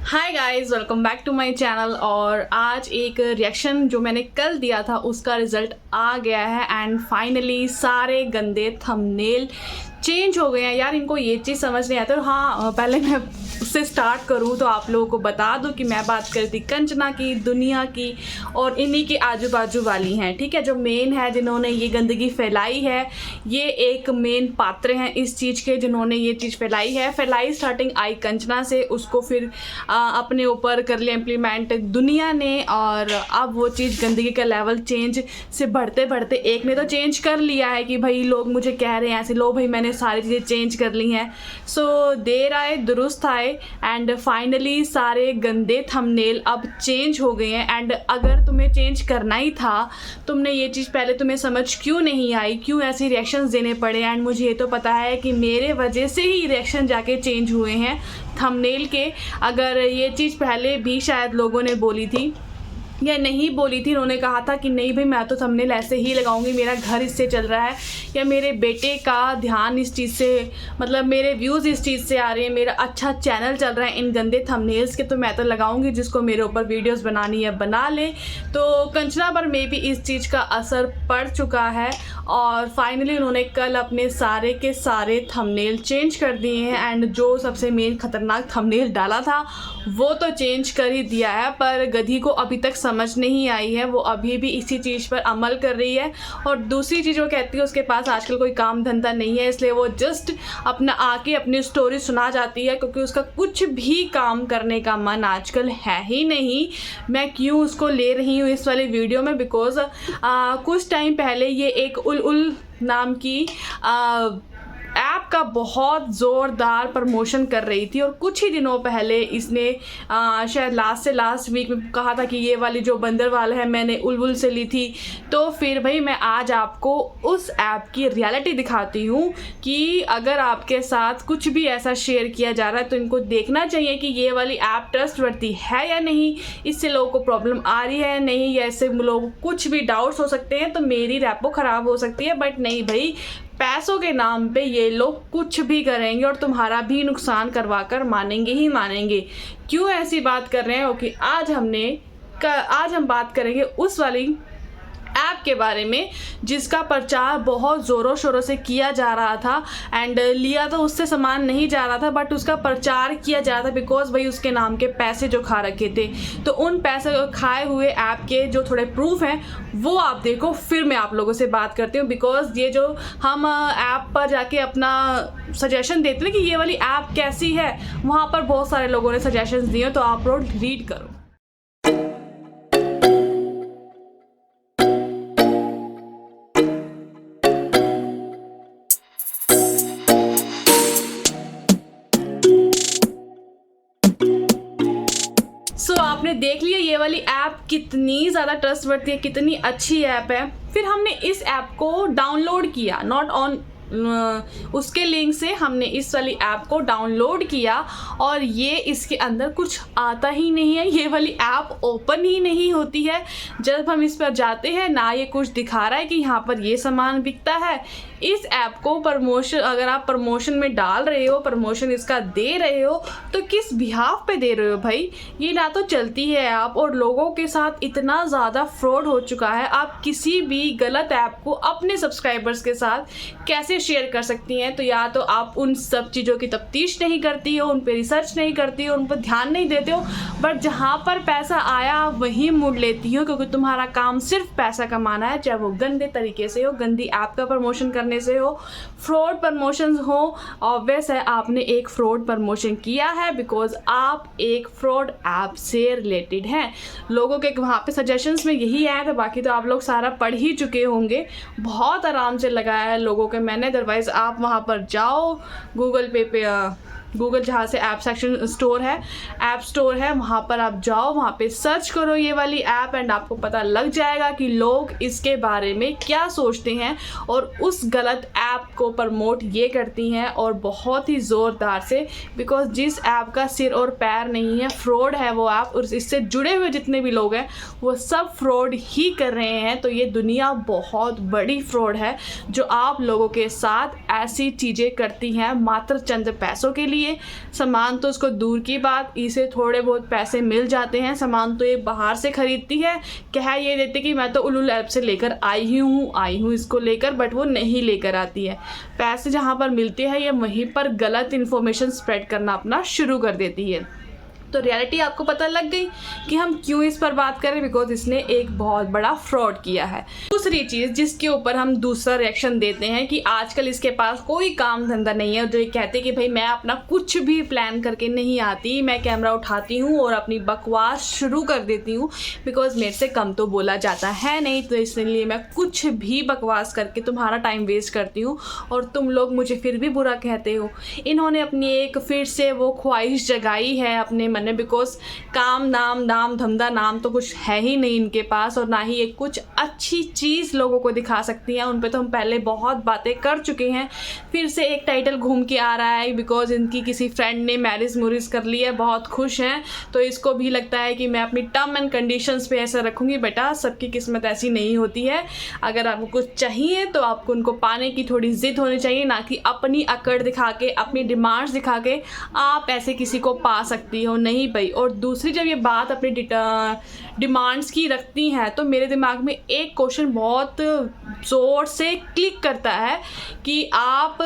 Hi guys, welcome back to my channel. और आज एक रिएक्शन जो मैंने कल दिया था उसका रिज़ल्ट आ गया है एंड फाइनली सारे गंदे थंबनेल चेंज हो गए हैं। यार इनको ये चीज़ समझ नहीं आती। और हाँ, पहले मैं उससे स्टार्ट करूँ तो आप लोगों को बता दूं कि मैं बात कर रही थी कंचना की, दुनिया की और इन्हीं के आजू बाजू वाली हैं। ठीक है, जो मेन है जिन्होंने ये गंदगी फैलाई है, ये एक मेन पात्र हैं इस चीज़ के जिन्होंने ये चीज़ फैलाई स्टार्टिंग आई कंचना से, उसको फिर अपने ऊपर कर लिया इम्प्लीमेंट दुनिया ने, और अब वो चीज़ गंदगी का लेवल चेंज से बढ़ते बढ़ते एक ने तो चेंज कर लिया है कि भाई लोग मुझे कह रहे हैं ऐसे, लो भाई मैंने सारी चीज़ें चेंज कर ली हैं। सो देर आए दुरुस्त आए एंड फाइनली सारे गंदे थंबनेल अब चेंज हो गए हैं। एंड अगर तुम्हें चेंज करना ही था, तुमने ये चीज़ पहले तुम्हें समझ क्यों नहीं आई, क्यों ऐसे रिएक्शंस देने पड़े। एंड मुझे ये तो पता है कि मेरे वजह से ही रिएक्शन जाके चेंज हुए हैं थंबनेल के। अगर ये चीज़ पहले भी शायद लोगों ने बोली थी या नहीं बोली थी, उन्होंने कहा था कि नहीं भाई मैं तो थंबनेल ऐसे ही लगाऊंगी, मेरा घर इससे चल रहा है, या मेरे बेटे का ध्यान इस चीज़ से, मतलब मेरे व्यूज़ इस चीज़ से आ रहे हैं, मेरा अच्छा चैनल चल रहा है इन गंदे थंबनेल्स के, तो मैं तो लगाऊंगी, जिसको मेरे ऊपर वीडियोस बनानी है बना ले। तो कंचना पर मे भी इस चीज़ का असर पड़ चुका है और फाइनली उन्होंने कल अपने सारे के सारे थंबनेल चेंज कर दिए हैं। एंड जो सबसे मेन खतरनाक थंबनेल डाला था वो तो चेंज कर ही दिया है, पर गधी को अभी तक समझ नहीं आई है, वो अभी भी इसी चीज़ पर अमल कर रही है। और दूसरी चीज़ वो कहती है उसके पास आजकल कोई काम धंधा नहीं है, इसलिए वो जस्ट अपना आके अपनी स्टोरी सुना जाती है, क्योंकि उसका कुछ भी काम करने का मन आजकल है ही नहीं। मैं क्यों उसको ले रही हूँ इस वाली वीडियो में, बिकॉज कुछ टाइम पहले ये एक उल नाम की ऐप का बहुत ज़ोरदार प्रमोशन कर रही थी, और कुछ ही दिनों पहले इसने शायद लास्ट वीक में कहा था कि ये वाली जो बंदर वाला है मैंने उल से ली थी। तो फिर भाई मैं आज आपको उस ऐप की रियलिटी दिखाती हूँ कि अगर आपके साथ कुछ भी ऐसा शेयर किया जा रहा है तो इनको देखना चाहिए कि ये वाली ऐप ट्रस्टवर्दी है या नहीं, इससे लोगों को प्रॉब्लम आ रही है या नहीं, या इससे लोगों को कुछ भी डाउट्स हो सकते हैं, तो मेरी रेपो ख़राब हो सकती है। बट नहीं भाई, पैसों के नाम पे ये लोग कुछ भी करेंगे और तुम्हारा भी नुकसान करवा कर मानेंगे ही मानेंगे। क्यों ऐसी बात कर रहे हैं? ओके, आज हम बात करेंगे उस वाली ऐप के बारे में जिसका प्रचार बहुत ज़ोरों शोरों से किया जा रहा था। एंड लिया तो उससे सामान नहीं जा रहा था, बट उसका प्रचार किया जा रहा था बिकॉज भाई उसके नाम के पैसे जो खा रखे थे। तो उन पैसे खाए हुए ऐप के जो थोड़े प्रूफ हैं वो आप देखो, फिर मैं आप लोगों से बात करती हूँ। बिकॉज ये जो हम ऐप पर जाके अपना सजेशन देते हैं कि ये वाली ऐप कैसी है, वहाँ पर बहुत सारे लोगों ने सजेशन दिए, तो आप लोग रीड करो। आपने देख लिया ये वाली ऐप कितनी ज़्यादा ट्रस्टवर्दी है, कितनी अच्छी ऐप है। फिर हमने इस ऐप को डाउनलोड किया, नॉट ऑन उसके लिंक से हमने इस वाली ऐप को डाउनलोड किया, और ये इसके अंदर कुछ आता ही नहीं है, ये वाली ऐप ओपन ही नहीं होती है। जब हम इस पर जाते हैं ना, ये कुछ दिखा रहा है कि यहाँ पर ये सामान बिकता है। इस ऐप को प्रमोशन, अगर आप प्रमोशन में डाल रहे हो, प्रमोशन इसका दे रहे हो, तो किस बिहाफ पे दे रहे हो भाई? ये ना तो चलती है ऐप, और लोगों के साथ इतना ज़्यादा फ्रॉड हो चुका है। आप किसी भी गलत ऐप को अपने सब्सक्राइबर्स के साथ कैसे शेयर कर सकती हैं? तो या तो आप उन सब चीज़ों की तफ्तीश नहीं करती हो, उन पर रिसर्च नहीं करती हो, उन पर ध्यान नहीं देते हो, बट जहाँ पर पैसा आया वहीं मुड़ लेती हो, क्योंकि तुम्हारा काम सिर्फ पैसा कमाना है, चाहे वो गंदे तरीके से हो, गंदी ऐप का प्रमोशन करने से हो, फ्रॉड प्रमोशन हो। ऑब्वियस है आपने एक फ्रॉड प्रमोशन किया है, बिकॉज आप एक फ्रॉड ऐप से रिलेटेड हैं। लोगों के वहाँ पे सजेशंस में यही आया था, बाकी तो आप लोग सारा पढ़ ही चुके होंगे। बहुत आराम से लगाया है लोगों के मैंने। अदरवाइज़ आप वहाँ पर जाओ गूगल पे गूगल जहाँ से ऐप सेक्शन स्टोर है, ऐप स्टोर है, वहाँ पर आप जाओ, वहाँ पे सर्च करो ये वाली ऐप, एंड आपको पता लग जाएगा कि लोग इसके बारे में क्या सोचते हैं, और उस गलत ऐप को प्रमोट ये करती हैं, और बहुत ही ज़ोरदार से। बिकॉज जिस ऐप का सिर और पैर नहीं है, फ्रॉड है वो ऐप, और इससे जुड़े हुए जितने भी लोग हैं वो सब फ्रॉड ही कर रहे हैं। तो ये दुनिया बहुत बड़ी फ्रॉड है जो आप लोगों के साथ ऐसी चीज़ें करती हैं मात्र चंद पैसों के लिए। लिए, सामान तो उसको दूर की बात, इसे थोड़े बहुत पैसे मिल जाते हैं, सामान तो ये बाहर से ख़रीदती है, कह ये देते कि मैं तो उलूल ऐप से लेकर आई हूँ इसको लेकर, बट वो नहीं लेकर आती है। पैसे जहाँ पर मिलते हैं ये वहीं पर गलत इन्फॉर्मेशन स्प्रेड करना अपना शुरू कर देती है। तो रियलिटी आपको पता लग गई कि हम क्यों इस पर बात करें, बिकॉज इसने एक बहुत बड़ा फ्रॉड किया है। दूसरी चीज़ जिसके ऊपर हम दूसरा रिएक्शन देते हैं कि आजकल इसके पास कोई काम धंधा नहीं है, जो ये कहते कि भाई मैं अपना कुछ भी प्लान करके नहीं आती, मैं कैमरा उठाती हूँ और अपनी बकवास शुरू कर देती हूँ, बिकॉज मेरे से कम तो बोला जाता है नहीं, तो इसलिए मैं कुछ भी बकवास करके तुम्हारा टाइम वेस्ट करती हूँ और तुम लोग मुझे फिर भी बुरा कहते हो। इन्होंने अपनी एक फिर से वो ख्वाहिश जगाई है अपने मन में, बिकॉज काम नाम धंधा नाम तो कुछ है ही नहीं इनके पास, और ना ही एक कुछ अच्छी चीज़ लोगों को दिखा सकती हैं। उन पे तो हम पहले बहुत बातें कर चुके हैं, फिर से एक टाइटल घूम के आ रहा है, बिकॉज इनकी किसी फ्रेंड ने मैरिज मुरिज कर ली है, बहुत खुश हैं, तो इसको भी लगता है कि मैं अपनी टर्म एंड कंडीशंस पे ऐसा रखूँगी। बेटा सबकी किस्मत ऐसी नहीं होती है, अगर आपको कुछ चाहिए तो आपको उनको पाने की थोड़ी ज़िद होनी चाहिए, ना कि अपनी अकड़ दिखा के, अपनी डिमांड्स दिखा के आप ऐसे किसी को पा सकती हो, नहीं भाई। और दूसरी जब ये बात अपनी डिमांड्स की रखती हैं तो मेरे दिमाग में एक क्वेश्चन बहुत ज़ोर से क्लिक करता है कि आप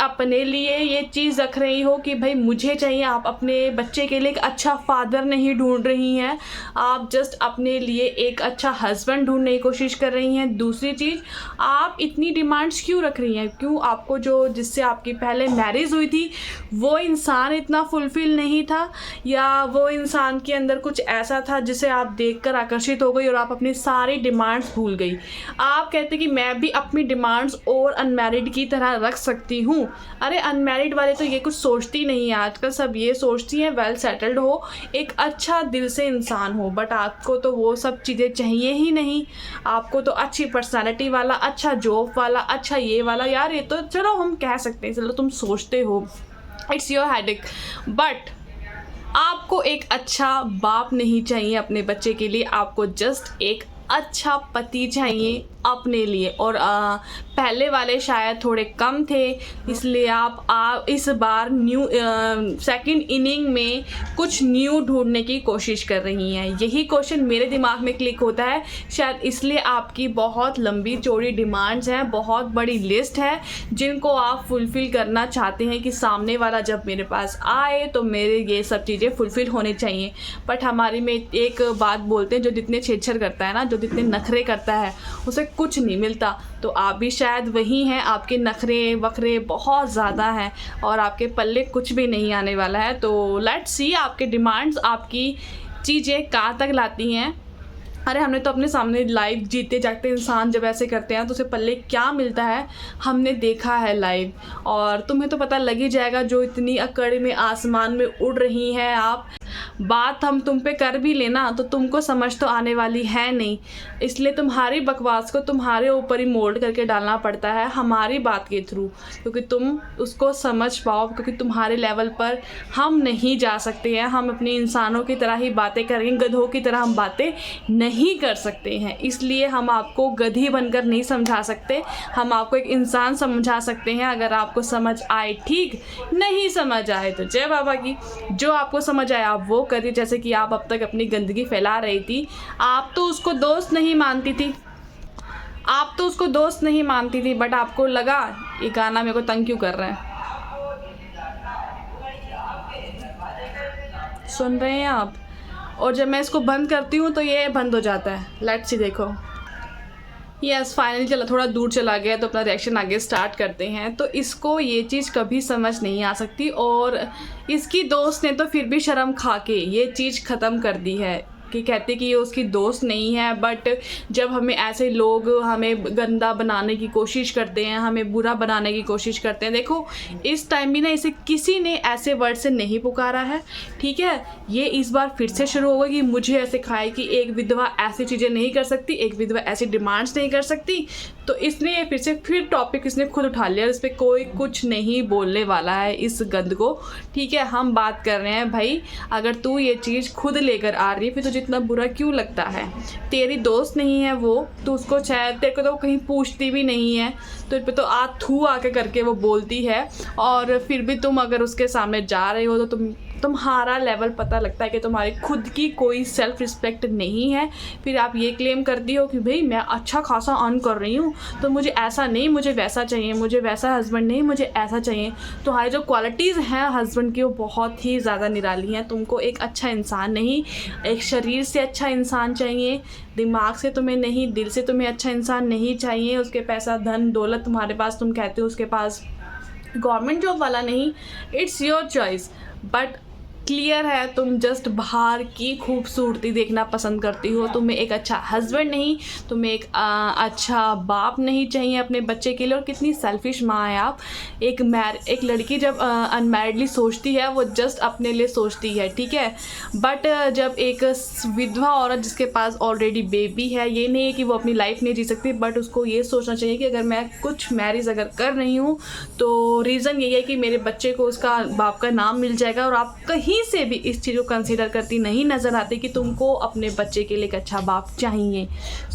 अपने लिए ये चीज़ रख रही हो कि भाई मुझे चाहिए, आप अपने बच्चे के लिए एक अच्छा फादर नहीं ढूंढ रही हैं, आप जस्ट अपने लिए एक अच्छा हस्बैंड ढूंढने की कोशिश कर रही हैं। दूसरी चीज़, आप इतनी डिमांड्स क्यों रख रही हैं? क्यों आपको जो जिससे आपकी पहले मैरिज हुई थी वो इंसान इतना फुलफिल नहीं था, या वो इंसान के अंदर कुछ ऐसा था जिसे आप देखकर आकर्षित हो गई और आप अपनी सारी डिमांड्स भूल गई? आप कहते कि मैं भी अपनी डिमांड्स और अनमैरिड की तरह रख सकती हूँ। अरे अनमैरिड वाले तो ये कुछ सोचती नहीं है आजकल, सब ये सोचती हैं वेल सेटल्ड हो, एक अच्छा दिल से इंसान हो, बट आपको तो वो सब चीज़ें चाहिए ही नहीं। आपको तो अच्छी पर्सनालिटी वाला, अच्छा जॉब वाला, अच्छा ये वाला, यार ये तो चलो हम कह सकते हैं, चलो तुम सोचते हो, इट्स योर हेडेक, बट आपको एक अच्छा बाप नहीं चाहिए अपने बच्चे के लिए, आपको जस्ट एक अच्छा पति चाहिए अपने लिए। और पहले वाले शायद थोड़े कम थे, इसलिए आप इस बार न्यू सेकंड इनिंग में कुछ न्यू ढूंढने की कोशिश कर रही हैं। यही क्वेश्चन मेरे दिमाग में क्लिक होता है, शायद इसलिए आपकी बहुत लंबी चौड़ी डिमांड्स हैं, बहुत बड़ी लिस्ट है जिनको आप फुलफ़िल करना चाहते हैं कि सामने वाला जब मेरे पास आए तो मेरे ये सब चीज़ें फुलफ़िल होने चाहिए। बट हमारी में एक बात बोलते हैं, जो जितने छेड़छाड़ करता है ना, जो जितने नखरे करता है उसे कुछ नहीं मिलता। तो आप भी शायद वही हैं, आपके नखरे वखरे बहुत ज़्यादा हैं और आपके पल्ले कुछ भी नहीं आने वाला है। तो लेट्स सी आपके डिमांड्स, आपकी चीज़ें कहाँ तक लाती हैं। अरे हमने तो अपने सामने लाइव जीते जागते इंसान जब ऐसे करते हैं तो उसे पल्ले क्या मिलता है हमने देखा है लाइव, और तुम्हें तो पता लग ही जाएगा। जो इतनी अकड़ में आसमान में उड़ रही हैं आप, बात हम तुम पे कर भी लेना तो तुमको समझ तो आने वाली है नहीं, इसलिए तुम्हारी बकवास को तुम्हारे ऊपर ही मोल्ड करके डालना पड़ता है हमारी बात के थ्रू, क्योंकि तुम उसको समझ पाओ, क्योंकि तुम्हारे लेवल पर हम नहीं जा सकते हैं। हम अपने इंसानों की तरह ही बातें करेंगे, गधों की तरह हम बातें नहीं कर सकते हैं, इसलिए हम आपको गधी बनकर नहीं समझा सकते, हम आपको एक इंसान समझा सकते हैं। अगर आपको समझ आए ठीक, नहीं समझ आए तो जय बाबा की। जो आपको समझ आए आप वो करिए, जैसे कि आप अब तक अपनी गंदगी फैला रही थी। आप तो उसको दोस्त नहीं मानती थी, आप तो उसको दोस्त नहीं मानती थी, बट आपको लगा ये गाना मेरे को तंग क्यों कर रहा है। सुन रहे हैं आप? और जब मैं इसको बंद करती हूँ तो ये बंद हो जाता है। लेट्स सी, देखो यस फाइनली चला, थोड़ा दूर चला गया तो अपना रिएक्शन आगे स्टार्ट करते हैं। तो इसको ये चीज़ कभी समझ नहीं आ सकती, और इसकी दोस्त ने तो फिर भी शर्म खा के ये चीज़ ख़त्म कर दी है कि कहते कि ये उसकी दोस्त नहीं है। बट जब हमें ऐसे लोग हमें गंदा बनाने की कोशिश करते हैं, हमें बुरा बनाने की कोशिश करते हैं, देखो इस टाइम भी ना इसे किसी ने ऐसे वर्ड से नहीं पुकारा है, ठीक है। ये इस बार फिर से शुरू होगा कि मुझे ऐसे खाए कि एक विधवा ऐसी चीज़ें नहीं कर सकती, एक विधवा ऐसी डिमांड्स नहीं कर सकती। तो इसने ये फिर टॉपिक इसने खुद उठा लिया, इस पर कोई कुछ नहीं बोलने वाला है इस गंद को, ठीक है। हम बात कर रहे हैं भाई, अगर तू ये चीज़ खुद लेकर आ रही है फिर तुझे इतना बुरा क्यों लगता है? तेरी दोस्त नहीं है वो, तो उसको शायद तेरे को तो कहीं पूछती भी नहीं है, तो इस पर तो थू आके करके वो बोलती है। और फिर भी तुम अगर उसके सामने जा रहे हो तो तुम्हारा लेवल पता लगता है कि तुम्हारी खुद की कोई सेल्फ रिस्पेक्ट नहीं है। फिर आप ये क्लेम करती हो कि भाई मैं अच्छा खासा अर्न कर रही हूँ तो मुझे ऐसा नहीं, मुझे वैसा चाहिए, मुझे वैसा हस्बैंड नहीं, मुझे ऐसा चाहिए। तुम्हारी जो क्वालिटीज़ हैं हस्बैंड की वो बहुत ही ज़्यादा निराली हैं। तुमको एक अच्छा इंसान नहीं, एक शरीर से अच्छा इंसान चाहिए, दिमाग से तुम्हें नहीं, दिल से तुम्हें अच्छा इंसान नहीं चाहिए। उसके पैसा धन दौलत तुम्हारे पास, तुम कहते हो उसके पास गवर्नमेंट जॉब वाला नहीं, it's your choice. But clear है तुम जस्ट बाहर की खूबसूरती देखना पसंद करती हो। तुम्हें एक अच्छा हस्बैंड नहीं, तुम्हें एक अच्छा बाप नहीं चाहिए अपने बच्चे के लिए। और कितनी सेल्फिश माँ है आप। एक लड़की जब अनमैरिडली सोचती है वो जस्ट अपने लिए सोचती है, ठीक है। बट जब एक विधवा औरत जिसके पास ऑलरेडी बेबी है, ये नहीं है कि वो अपनी लाइफ नहीं जी सकती, बट उसको ये सोचना चाहिए कि अगर मैं कुछ मैरिज अगर कर रही हूँ तो रीज़न यही है कि मेरे बच्चे को उसका बाप का नाम मिल जाएगा। और आप कहीं से भी इस चीज़ को कंसीडर करती नहीं नज़र आती कि तुमको अपने बच्चे के लिए एक अच्छा बाप चाहिए।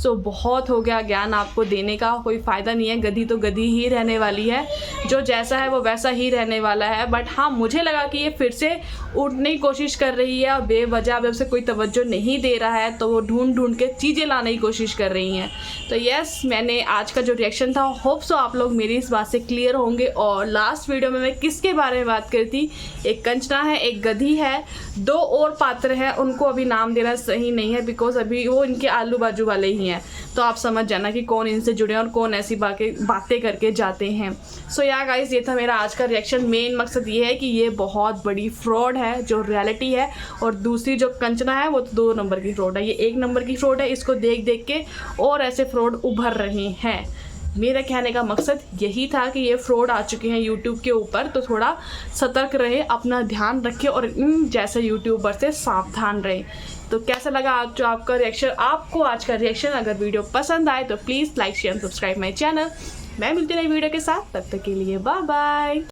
सो बहुत हो गया ज्ञान आपको देने का, कोई फ़ायदा नहीं है। गधी तो गधी ही रहने वाली है, जो जैसा है वो वैसा ही रहने वाला है। बट हाँ, मुझे लगा कि ये फिर से उठने की कोशिश कर रही है और बेवजह जब से कोई तवज्जो नहीं दे रहा है तो वो ढूंढ के चीज़ें लाने की कोशिश कर रही हैं। तो यस, मैंने आज का जो रिएक्शन था, होप सो आप लोग मेरी इस बात से क्लियर होंगे। और लास्ट वीडियो में मैं किसके बारे में बात करी थी? एक कंचना है, एक गधी है, दो और पात्र हैं, उनको अभी नाम देना सही नहीं है बिकॉज अभी वो इनके आलू बाजू वाले ही हैं। तो आप समझ जाना कि कौन इनसे जुड़े हैं और कौन ऐसी बातें करके जाते हैं। सो या गाइस, ये था मेरा आज का रिएक्शन। मेन मकसद ये है कि ये बहुत बड़ी फ्रॉड है जो रियलिटी है, और दूसरी जो कंचना है वो तो 2 नंबर की फ्रॉड है। ये 1 नंबर की फ्रॉड है। इसको देख देख के और ऐसे फ्रॉड उभर रहे हैं। मेरा कहने का मकसद यही था कि ये फ्रॉड आ चुके हैं यूट्यूब के ऊपर, तो थोड़ा सतर्क रहे, अपना ध्यान रखें और इन जैसे यूट्यूबर से सावधान रहे। तो कैसा लगा आज जो आपका रिएक्शन? आपको आज का रिएक्शन अगर वीडियो पसंद आए तो please like share subscribe my channel. मैं मिलती रही वीडियो के साथ, तब तक के लिए बाय बाय।